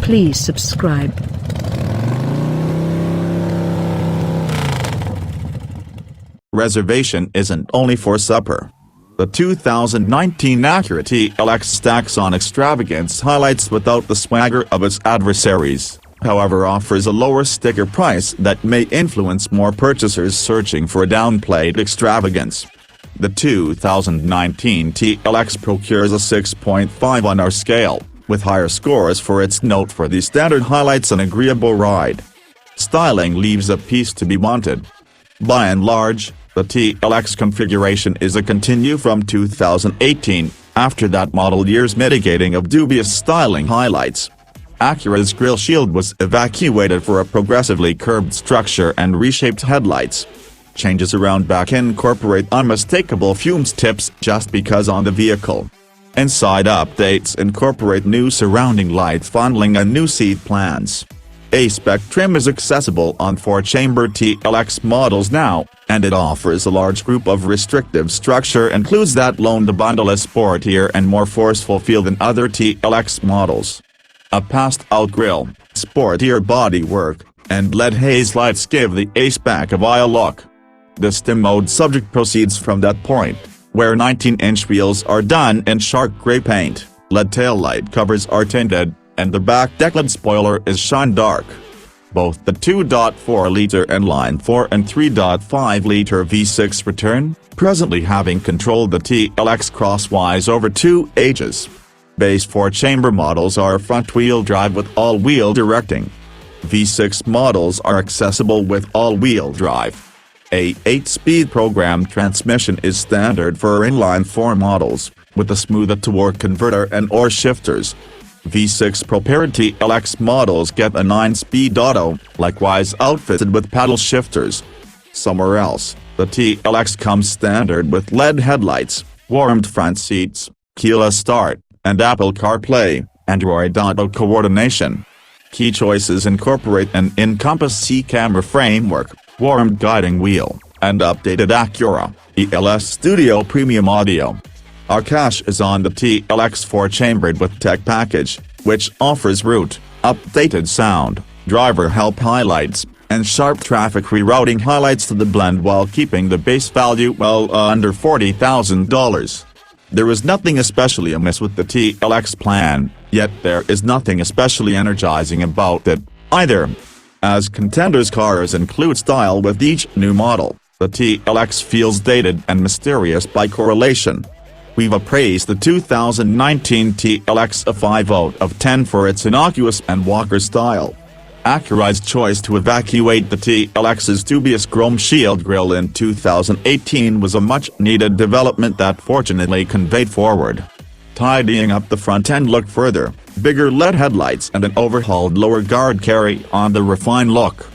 Please subscribe. Reservation isn't only for supper. The 2019 Acura TLX stacks on extravagance highlights without the swagger of its adversaries, however offers a lower sticker price that may influence more purchasers searching for a downplayed extravagance. The 2019 TLX procures a 6.5 on our scale, with higher scores for its noteworthy standard highlights and agreeable ride. Styling leaves a piece to be wanted. By and large, the TLX configuration is a continue from 2018, after that model year's mitigating of dubious styling highlights. Acura's grille shield was evacuated for a progressively curved structure and reshaped headlights. Changes around back incorporate unmistakable fumes tips just because on the vehicle. Inside updates incorporate new surrounding light funneling and new seat plans. A-Spec trim is accessible on 4-chamber TLX models now, and it offers a large group of restrictive structure includes that loan to bundle a sportier and more forceful feel than other TLX models. A passed-out grille, sportier bodywork, and LED haze lights give the A-Spec a vile look. The STEM mode subject proceeds from that point, where 19-inch wheels are done in shark grey paint, LED taillight covers are tinted, and the back decklid spoiler is shine dark. Both the 2.4-liter inline 4 and 3.5-liter V6 return, presently having controlled the TLX crosswise over 2 ages. Base 4-chamber models are front-wheel drive with all-wheel directing. V6 models are accessible with all-wheel drive. A 8-speed program transmission is standard for inline 4 models, with a smooth-to-work converter and or shifters. V6 prepared TLX models get a 9-speed auto, likewise outfitted with paddle shifters. Somewhere else, the TLX comes standard with LED headlights, warmed front seats, keyless start, and Apple CarPlay, Android Auto coordination. Key choices incorporate an Encompass C-camera framework, warmed guiding wheel, and updated Acura TLX Studio Premium audio. Our cash is on the TLX 4-chambered with tech package, which offers route, updated sound, driver help highlights, and sharp traffic rerouting highlights to the blend while keeping the base value well under $40,000. There is nothing especially amiss with the TLX plan, yet there is nothing especially energizing about it, either. As contenders cars include style with each new model, the TLX feels dated and mysterious by correlation. We've appraised the 2019 TLX a 5 out of 10 for its innocuous and walker style. Acura's choice to evacuate the TLX's dubious chrome shield grille in 2018 was a much-needed development that fortunately conveyed forward. Tidying up the front end look further, bigger LED headlights and an overhauled lower guard carry on the refined look.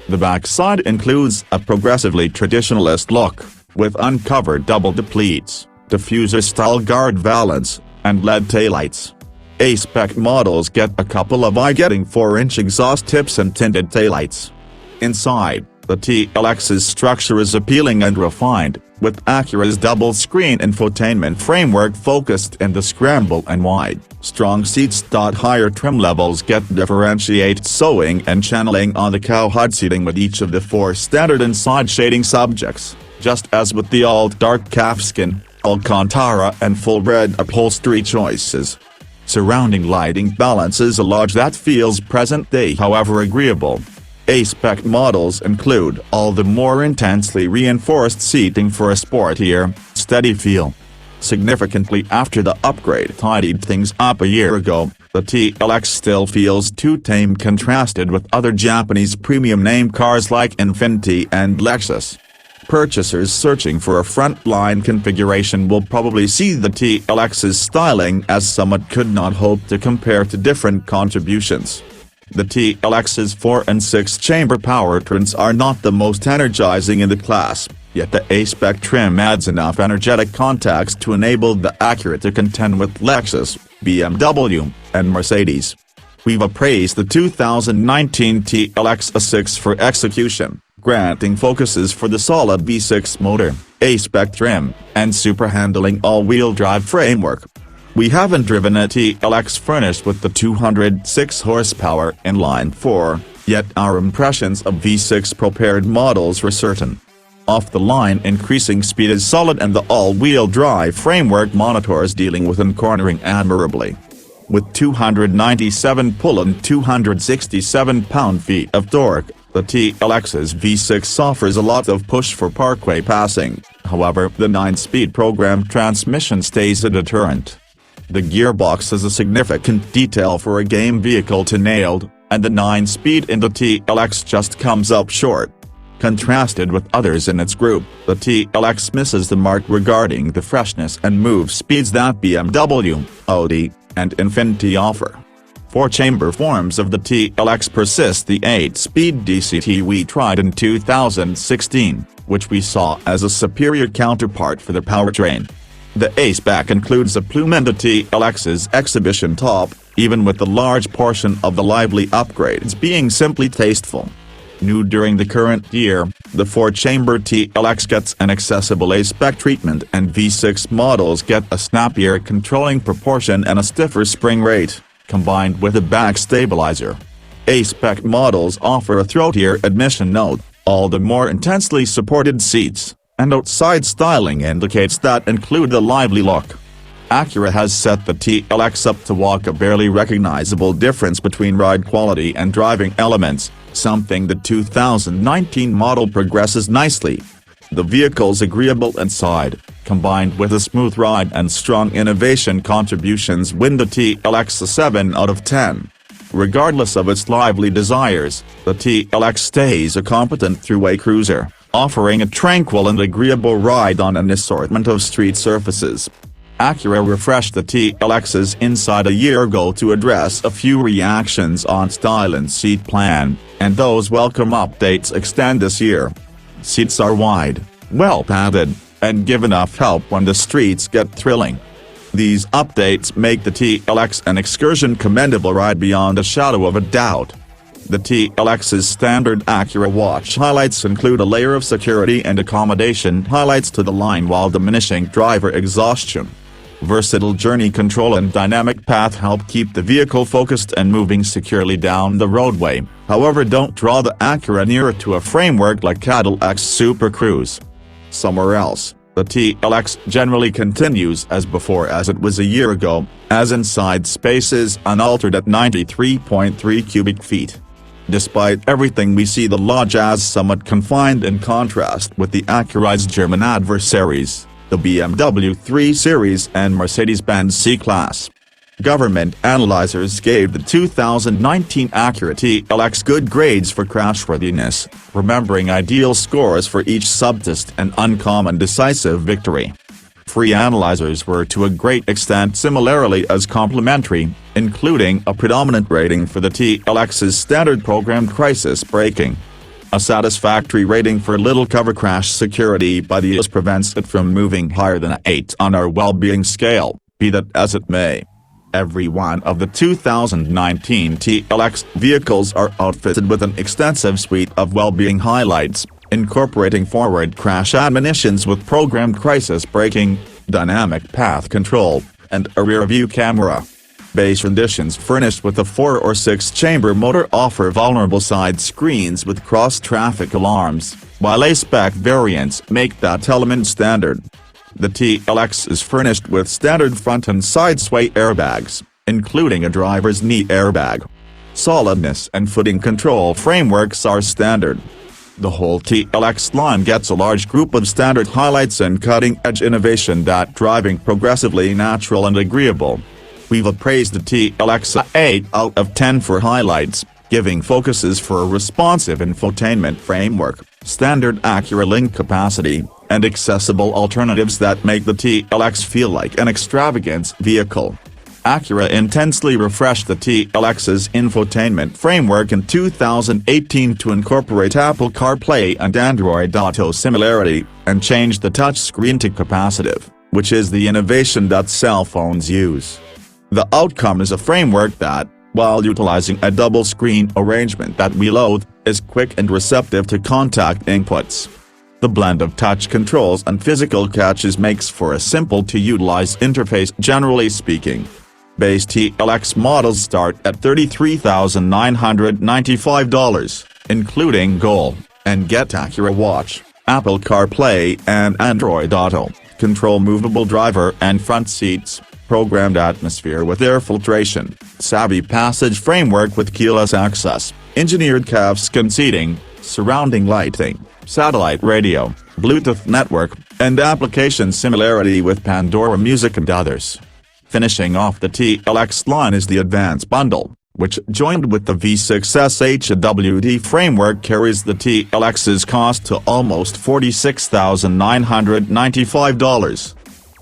The backside includes a progressively traditionalist look, with uncovered double depletes, diffuser-style guard valance, and LED taillights. A-Spec models get a couple of eye-getting 4-inch exhaust tips and tinted taillights. Inside, the TLX's structure is appealing and refined, with Acura's double-screen infotainment framework focused in the scramble and wide, strong seats. Higher trim levels get differentiated sewing and channeling on the cowhide seating with each of the 4 standard inside shading subjects, just as with the all-dark calfskin, Alcantara and full red upholstery choices. Surrounding lighting balances a lodge that feels present-day however agreeable. A-Spec models include all the more intensely reinforced seating for a sportier, steady feel. Significantly after the upgrade tidied things up a year ago, the TLX still feels too tame contrasted with other Japanese premium name cars like Infiniti and Lexus. Purchasers searching for a front-line configuration will probably see the TLX's styling as somewhat could not hope to compare to different contributions. The TLX's 4 and 6-chamber powertrains are not the most energizing in the class, yet the A-Spec trim adds enough energetic context to enable the Acura to contend with Lexus, BMW, and Mercedes. We've appraised the 2019 TLX A6 for execution, granting focuses for the solid V6 motor, A-Spec trim, and super handling all-wheel drive framework. We haven't driven a TLX furnished with the 206 horsepower inline-4, yet our impressions of V6 propelled models were certain. Off-the-line increasing speed is solid and the all-wheel drive framework monitors dealing with cornering admirably. With 297 pull and 267 pound-feet of torque, the TLX's V6 offers a lot of push for parkway passing, however the 9-speed programmed transmission stays a deterrent. The gearbox is a significant detail for a game vehicle to nailed, and the 9-speed in the TLX just comes up short. Contrasted with others in its group, the TLX misses the mark regarding the freshness and move speeds that BMW, Audi, and Infiniti offer. 4-chamber forms of the TLX persist. The 8-speed DCT we tried in 2016, which we saw as a superior counterpart for the powertrain. The A-Spec includes a plume in the TLX's exhibition top, even with the large portion of the lively upgrades being simply tasteful. New during the current year, the 4-chamber TLX gets an accessible A-Spec treatment and V6 models get a snappier controlling proportion and a stiffer spring rate, combined with a back stabilizer. A-Spec models offer a throatier admission note, all the more intensely supported seats, and outside styling indicates that include the lively look. Acura has set the TLX up to walk a barely recognizable difference between ride quality and driving elements, something the 2019 model progresses nicely. The vehicle's agreeable inside, combined with a smooth ride and strong innovation contributions win the TLX a 7 out of 10. Regardless of its lively desires, the TLX stays a competent throughway cruiser, offering a tranquil and agreeable ride on an assortment of street surfaces. Acura refreshed the TLX's inside a year ago to address a few reactions on style and seat plan, and those welcome updates extend this year. Seats are wide, well padded, and give enough help when the streets get thrilling. These updates make the TLX an excursion commendable ride beyond a shadow of a doubt. The TLX's standard Acura watch highlights include a layer of security and accommodation highlights to the line while diminishing driver exhaustion. Versatile journey control and dynamic path help keep the vehicle focused and moving securely down the roadway, however don't draw the Acura nearer to a framework like Cadillac's Super Cruise. Somewhere else, the TLX generally continues as before as it was a year ago, as inside space is unaltered at 93.3 cubic feet. Despite everything we see the lodge as somewhat confined in contrast with the Acura's German adversaries, the BMW 3 Series and Mercedes-Benz C-Class. Government analyzers gave the 2019 Acura TLX good grades for crashworthiness, remembering ideal scores for each subtest and uncommon decisive victory. Free analyzers were to a great extent similarly as complimentary, including a predominant rating for the TLX's standard programmed crisis braking. A satisfactory rating for little cover crash security by the US prevents it from moving higher than an 8 on our well-being scale, be that as it may. Every one of the 2019 TLX vehicles are outfitted with an extensive suite of well-being highlights, incorporating forward crash admonitions with programmed crisis braking, dynamic path control, and a rear-view camera. Base renditions furnished with a 4 or 6-chamber motor offer vulnerable side screens with cross-traffic alarms, while A-Spec variants make that element standard. The TLX is furnished with standard front and side sway airbags, including a driver's knee airbag. Solidness and footing control frameworks are standard. The whole TLX line gets a large group of standard highlights and cutting-edge innovation that driving progressively natural and agreeable. We've appraised the TLX a 8 out of 10 for highlights, giving focuses for a responsive infotainment framework, standard Acura link capacity, and accessible alternatives that make the TLX feel like an extravagance vehicle. Acura intensely refreshed the TLX's infotainment framework in 2018 to incorporate Apple CarPlay and Android Auto similarity, and changed the touchscreen to capacitive, which is the innovation that cell phones use. The outcome is a framework that, while utilizing a double-screen arrangement that we loathe, is quick and receptive to contact inputs. The blend of touch controls and physical catches makes for a simple-to-utilize interface generally speaking. Base TLX models start at $33,995, including Gold and Get Acura Watch, Apple CarPlay and Android Auto, control movable driver and front seats, programmed atmosphere with air filtration, savvy passage framework with keyless access, engineered calfskin seating, surrounding lighting, satellite radio, Bluetooth network, and application similarity with Pandora Music and others. Finishing off the TLX line is the Advanced Bundle, which joined with the V6 SHWD framework carries the TLX's cost to almost $46,995.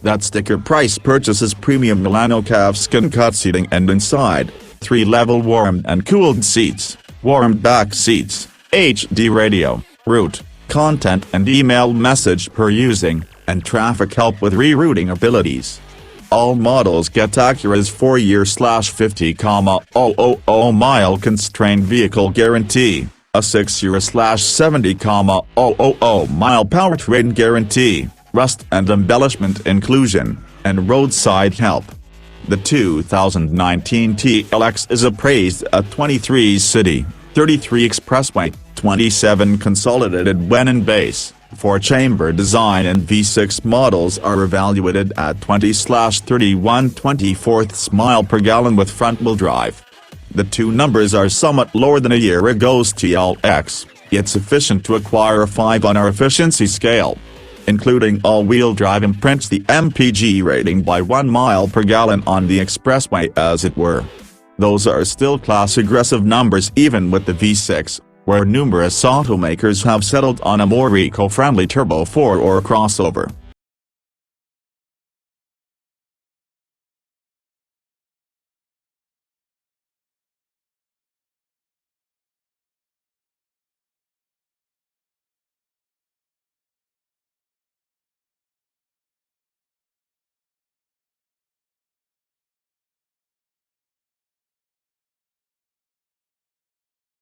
That sticker price purchases premium Milano calfskin cut seating and inside, 3-level warmed and cooled seats, warmed back seats, HD radio, route, content and email message per using, and traffic help with rerouting abilities. All models get Acura's 4-year/50,000 constrained vehicle guarantee, a 6-year/70,000 mile powertrain guarantee, rust and embellishment inclusion, and roadside help. The 2019 TLX is appraised at 23 city, 33 expressway, 27 consolidated when in base, 4-chamber design and V6 models are evaluated at 20/31/24 mile per gallon with front-wheel drive. The two numbers are somewhat lower than a year ago's TLX, yet sufficient to acquire a 5 on our efficiency scale. Including all-wheel drive imprints the MPG rating by 1 mile per gallon on the expressway as it were. Those are still class-aggressive numbers even with the V6, where numerous automakers have settled on a more eco-friendly turbo 4 or crossover.